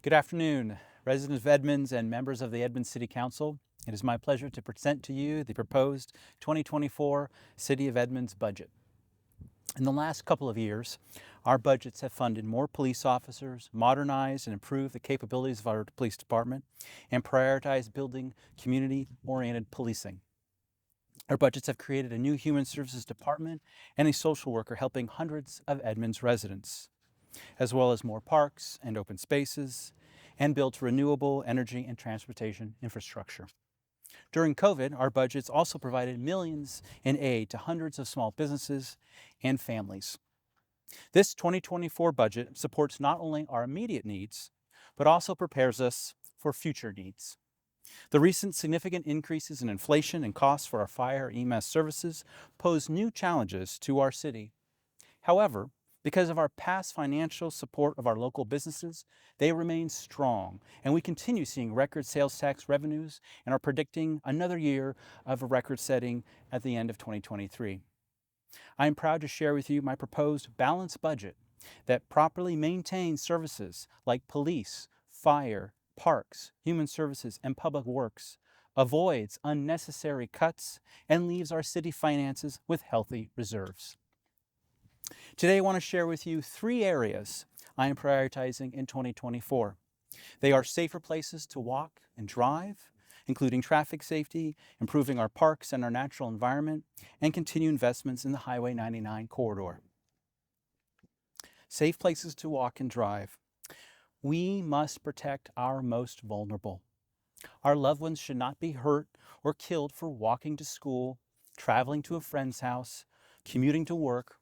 Good afternoon, residents of Edmonds and members of the Edmonds City Council. It is my pleasure to present to you the proposed 2024 City of Edmonds budget. In the last couple of years, our budgets have funded more police officers, modernized and improved the capabilities of our police department, and prioritized building community-oriented policing. Our budgets have created a new human services department and a social worker helping hundreds of Edmonds residents, as well as more parks and open spaces, and built renewable energy and transportation infrastructure. During COVID, our budgets also provided millions in aid to hundreds of small businesses and families. This 2024 budget supports not only our immediate needs, but also prepares us for future needs. The recent significant increases in inflation and costs for our fire EMS services pose new challenges to our city. However, because of our past financial support of our local businesses, they remain strong, and we continue seeing record sales tax revenues and are predicting another year of a record setting at the end of 2023. I am proud to share with you my proposed balanced budget that properly maintains services like police, fire, parks, human services, and public works, avoids unnecessary cuts, and leaves our city finances with healthy reserves. Today I want to share with you three areas I am prioritizing in 2024. They are safer places to walk and drive, including traffic safety, improving our parks and our natural environment, and continued investments in the Highway 99 corridor. Safe places to walk and drive. We must protect our most vulnerable. Our loved ones should not be hurt or killed for walking to school, traveling to a friend's house, commuting to work,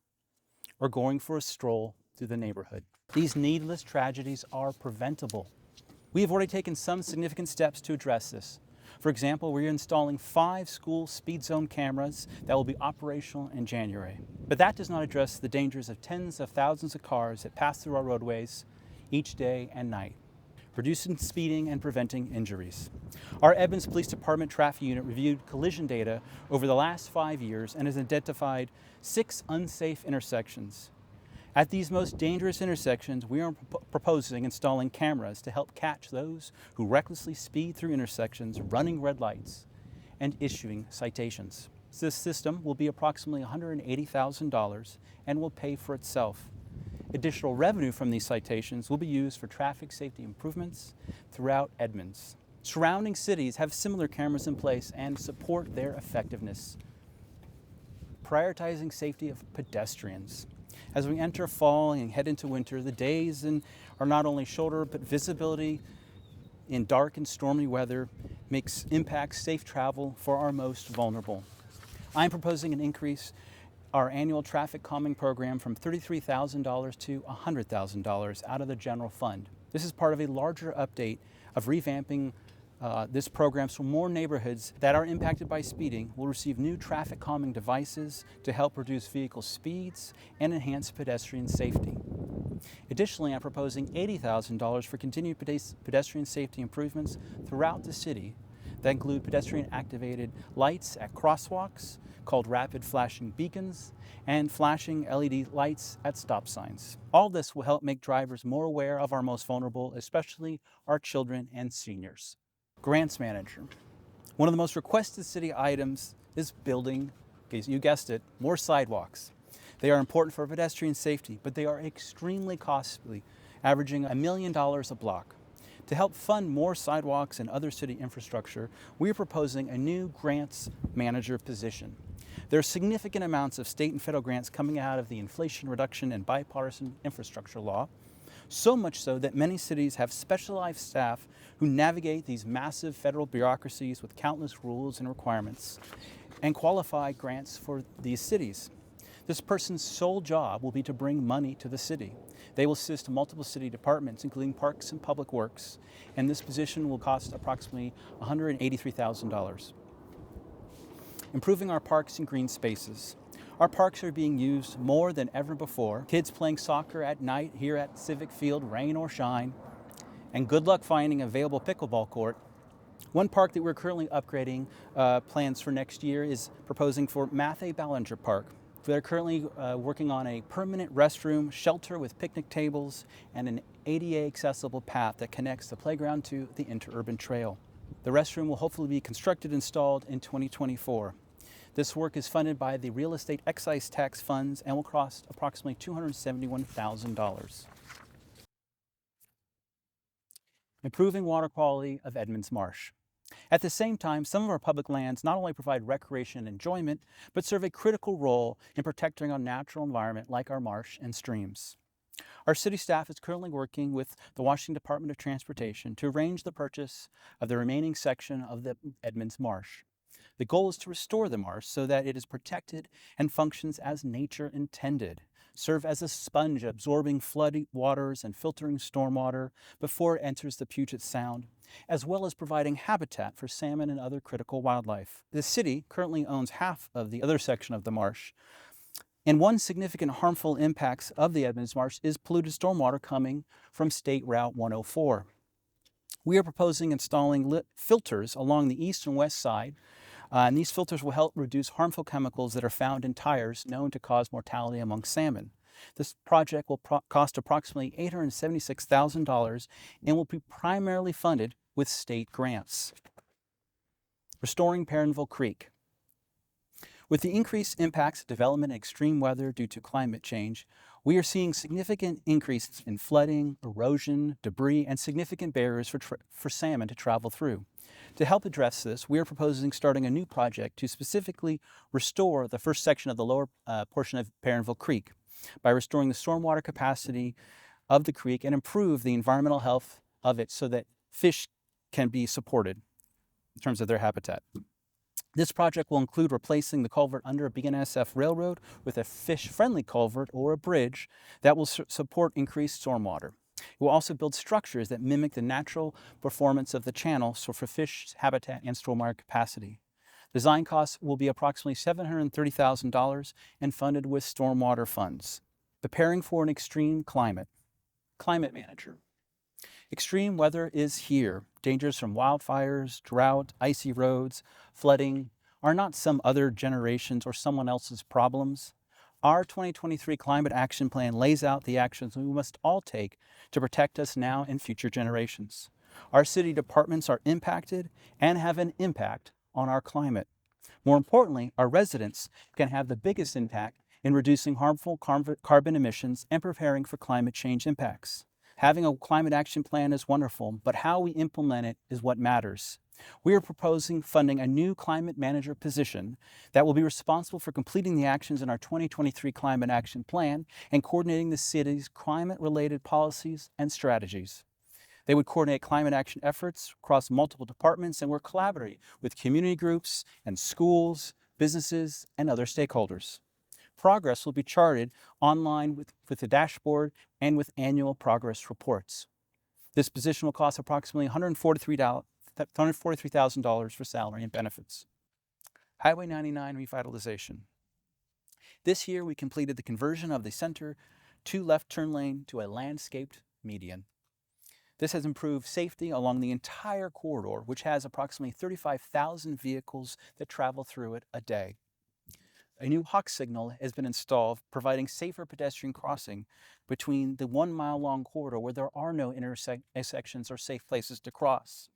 or going for a stroll through the neighborhood. These needless tragedies are preventable. We have already taken some significant steps to address this. For example, we're installing 5 school speed zone cameras that will be operational in January. But that does not address the dangers of tens of thousands of cars that pass through our roadways each day and night, reducing speeding and preventing injuries. Our Edmonds Police Department traffic unit reviewed collision data over the last 5 years and has identified 6 unsafe intersections. At these most dangerous intersections, we are proposing installing cameras to help catch those who recklessly speed through intersections, running red lights, and issuing citations. This system will be approximately $180,000 and will pay for itself. Additional revenue from these citations will be used for traffic safety improvements throughout Edmonds. Surrounding cities have similar cameras in place and support their effectiveness. Prioritizing safety of pedestrians. As we enter fall and head into winter, the days are not only shorter, but visibility in dark and stormy weather impacts safe travel for our most vulnerable. I'm proposing an increase our annual traffic calming program from $33,000 to $100,000 out of the general fund. This is part of a larger update of revamping this program so more neighborhoods that are impacted by speeding will receive new traffic calming devices to help reduce vehicle speeds and enhance pedestrian safety. Additionally, I'm proposing $80,000 for continued pedestrian safety improvements throughout the city that include pedestrian activated lights at crosswalks called rapid flashing beacons and flashing LED lights at stop signs. All this will help make drivers more aware of our most vulnerable, especially our children and seniors. Grants manager. One of the most requested city items is building, you guessed it, more sidewalks. They are important for pedestrian safety, but they are extremely costly, averaging $1 million a block. To help fund more sidewalks and other city infrastructure, we are proposing a new grants manager position. There are significant amounts of state and federal grants coming out of the Inflation Reduction and Bipartisan Infrastructure Law, so much so that many cities have specialized staff who navigate these massive federal bureaucracies with countless rules and requirements and qualify grants for these cities. This person's sole job will be to bring money to the city. They will assist multiple city departments, including Parks and Public Works, and this position will cost approximately $183,000. Improving our parks and green spaces. Our parks are being used more than ever before. Kids playing soccer at night here at Civic Field, rain or shine, and good luck finding an available pickleball court. One park that we're currently upgrading plans for next year is proposing for Mathay Ballinger Park. They're currently working on a permanent restroom, shelter with picnic tables, and an ADA accessible path that connects the playground to the interurban trail. The restroom will hopefully be constructed and installed in 2024. This work is funded by the real estate excise tax funds and will cost approximately $271,000. Improving water quality of Edmonds Marsh. At the same time, some of our public lands not only provide recreation and enjoyment, but serve a critical role in protecting our natural environment like our marsh and streams. Our city staff is currently working with the Washington Department of Transportation to arrange the purchase of the remaining section of the Edmonds Marsh. The goal is to restore the marsh so that it is protected and functions as nature intended, serve as a sponge absorbing flood waters and filtering stormwater before it enters the Puget Sound, as well as providing habitat for salmon and other critical wildlife. The city currently owns half of the other section of the marsh, and one significant harmful impacts of the Edmonds Marsh is polluted stormwater coming from State Route 104. We are proposing installing filters along the east and west side, and these filters will help reduce harmful chemicals that are found in tires known to cause mortality among salmon. This project will cost approximately $876,000 and will be primarily funded with state grants. Restoring Perrineville Creek. With the increased impacts of development and extreme weather due to climate change, we are seeing significant increases in flooding, erosion, debris, and significant barriers for salmon to travel through. To help address this, we are proposing starting a new project to specifically restore the first section of the lower portion of Perrineville Creek by restoring the stormwater capacity of the creek and improve the environmental health of it so that fish can be supported in terms of their habitat. This project will include replacing the culvert under a BNSF railroad with a fish-friendly culvert or a bridge that will support increased stormwater. It will also build structures that mimic the natural performance of the channel for fish habitat and stormwater capacity. Design costs will be approximately $730,000 and funded with stormwater funds. Preparing for an extreme climate. Climate Manager. Extreme weather is here. Dangers from wildfires, drought, icy roads, flooding are not some other generation's or someone else's problems. Our 2023 Climate Action Plan lays out the actions we must all take to protect us now and future generations. Our city departments are impacted and have an impact on our climate. More importantly, our residents can have the biggest impact in reducing harmful carbon emissions and preparing for climate change impacts. Having a climate action plan is wonderful, but how we implement it is what matters. We are proposing funding a new climate manager position that will be responsible for completing the actions in our 2023 Climate Action Plan and coordinating the city's climate-related policies and strategies. They would coordinate climate action efforts across multiple departments and work collaboratively with community groups and schools, businesses, and other stakeholders. Progress will be charted online with the dashboard and with annual progress reports. This position will cost approximately $143,000 for salary and benefits. Highway 99 revitalization. This year we completed the conversion of the center two left turn lane to a landscaped median. This has improved safety along the entire corridor, which has approximately 35,000 vehicles that travel through it a day. A new hawk signal has been installed, providing safer pedestrian crossing between the 1 mile long corridor where there are no intersections or safe places to cross.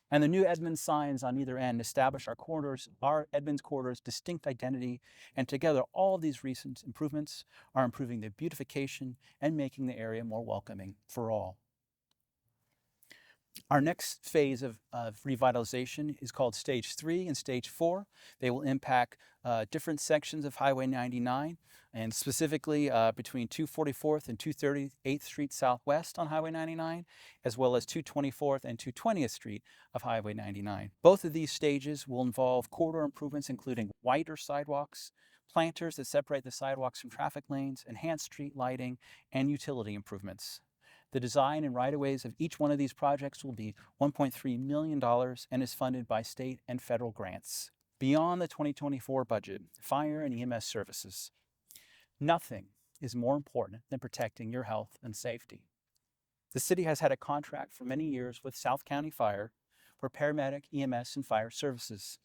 And the new Edmonds signs on either end establish our Edmonds corridor's distinct identity, and together all of these recent improvements are improving the beautification and making the area more welcoming for all. Our next phase of revitalization is called Stage 3 and Stage 4. They will impact different sections of Highway 99, and specifically between 244th and 238th Street Southwest on Highway 99, as well as 224th and 220th Street of Highway 99. Both of these stages will involve corridor improvements, including wider sidewalks, planters that separate the sidewalks from traffic lanes, enhanced street lighting, and utility improvements. The design and right-of-ways of each one of these projects will be $1.3 million and is funded by state and federal grants. Beyond the 2024 budget, fire and EMS services. Nothing is more important than protecting your health and safety. The city has had a contract for many years with South County Fire for paramedic, EMS, and fire services.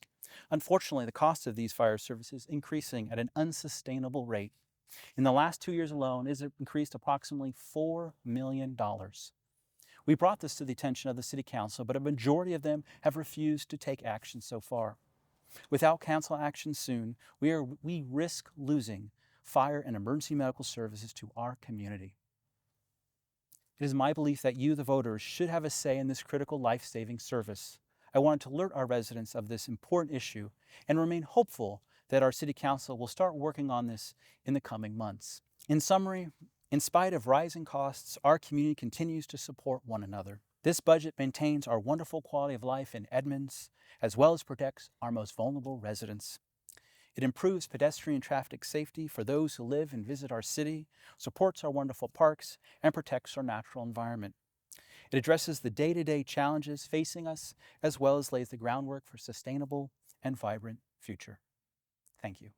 Unfortunately, the cost of these fire services is increasing at an unsustainable rate. In the last 2 years alone, it has increased approximately $4 million. We brought this to the attention of the City Council, but a majority of them have refused to take action so far. Without council action soon, we risk losing fire and emergency medical services to our community. It is my belief that you, the voters, should have a say in this critical life-saving service. I wanted to alert our residents of this important issue and remain hopeful that our City Council will start working on this in the coming months. In summary, in spite of rising costs, our community continues to support one another. This budget maintains our wonderful quality of life in Edmonds, as well as protects our most vulnerable residents. It improves pedestrian traffic safety for those who live and visit our city, supports our wonderful parks, and protects our natural environment. It addresses the day-to-day challenges facing us, as well as lays the groundwork for a sustainable and vibrant future. Thank you.